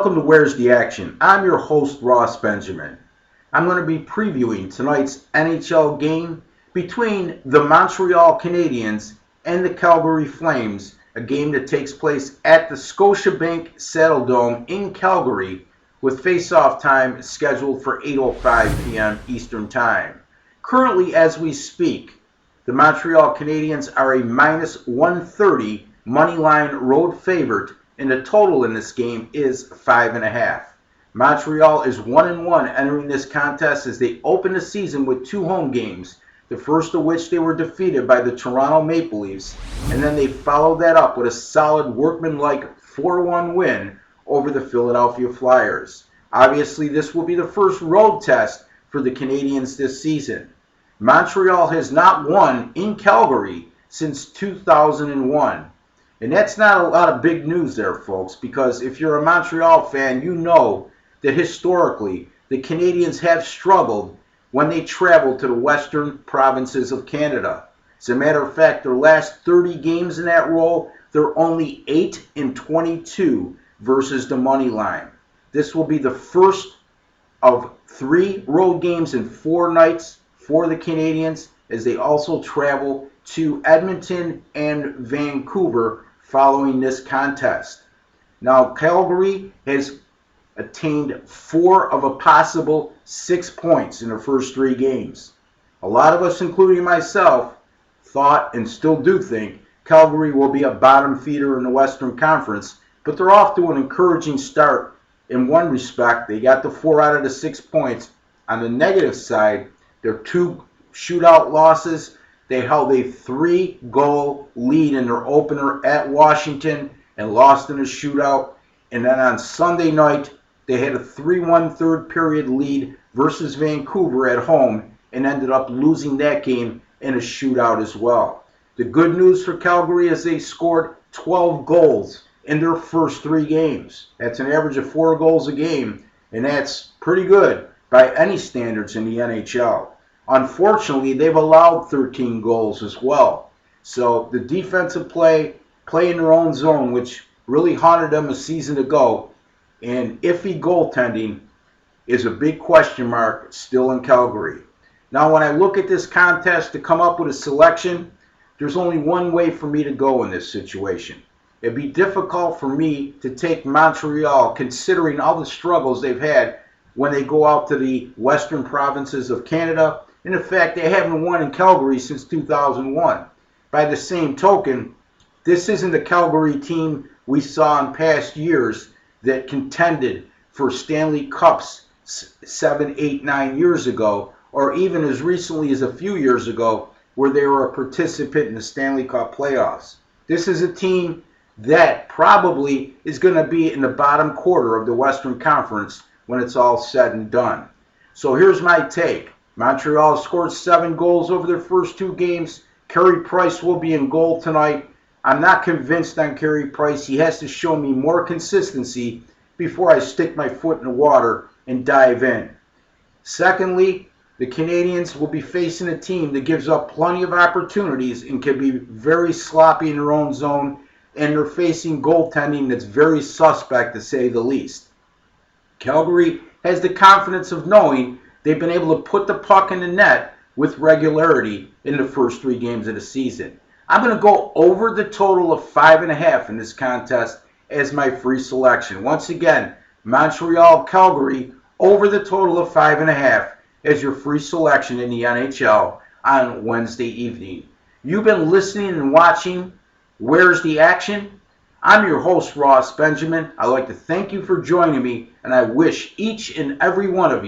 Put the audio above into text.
Welcome to Where's the Action? I'm your host, Ross Benjamin. I'm going to be previewing tonight's NHL game between the Montreal Canadiens and the Calgary Flames, a game that takes place at the Scotiabank Saddledome in Calgary with face-off time scheduled for 8:05 p.m. Eastern Time. Currently, as we speak, the Montreal Canadiens are a minus 130 moneyline road favorite, and the total in this game is 5.5. Montreal is 1-1 entering this contest as they open the season with 2 home games, the first of which they were defeated by the Toronto Maple Leafs, and then they followed that up with a solid workmanlike 4-1 win over the Philadelphia Flyers. Obviously, this will be the first road test for the Canadiens this season. Montreal has not won in Calgary since 2001. And that's not a lot of big news there, folks, because if you're a Montreal fan, you know that historically the Canadiens have struggled when they travel to the western provinces of Canada. As a matter of fact, their last 30 games in that role, they're only 8-22 versus the money line. This will be the first of 3 road games in 4 nights for the Canadiens, as they also travel to Edmonton and Vancouver following this contest. Now, Calgary has attained 4 of a possible 6 points in their first 3 games. A lot of us, including myself, thought and still do think Calgary will be a bottom feeder in the Western Conference, but they're off to an encouraging start in one respect. They got the 4 out of the 6 points. On the negative side, their 2 shootout losses. They held a 3-goal lead in their opener at Washington and lost in a shootout. And then on Sunday night, they had a 3-1 third period lead versus Vancouver at home and ended up losing that game in a shootout as well. The good news for Calgary is they scored 12 goals in their first 3 games. That's an average of 4 goals a game, and that's pretty good by any standards in the NHL. Unfortunately, they've allowed 13 goals as well. So the defensive play in their own zone, which really haunted them a season ago, and iffy goaltending is a big question mark still in Calgary. Now, when I look at this contest to come up with a selection, there's only one way for me to go in this situation. It'd be difficult for me to take Montreal, considering all the struggles they've had when they go out to the western provinces of Canada. And in fact, they haven't won in Calgary since 2001. By the same token, this isn't the Calgary team we saw in past years that contended for Stanley Cups 7, 8, 9 years ago, or even as recently as a few years ago, where they were a participant in the Stanley Cup playoffs. This is a team that probably is going to be in the bottom quarter of the Western Conference when it's all said and done. So here's my take. Montreal scored 7 goals over their first 2 games. Carey Price will be in goal tonight. I'm not convinced on Carey Price. He has to show me more consistency before I stick my foot in the water and dive in. Secondly, the Canadiens will be facing a team that gives up plenty of opportunities and can be very sloppy in their own zone, and they're facing goaltending that's very suspect, to say the least. Calgary has the confidence of knowing they've been able to put the puck in the net with regularity in the first 3 games of the season. I'm going to go over the total of 5.5 in this contest as my free selection. Once again, Montreal, Calgary, over the total of 5.5 as your free selection in the NHL on Wednesday evening. You've been listening and watching Where's the Action? I'm your host, Ross Benjamin. I'd like to thank you for joining me, and I wish each and every one of you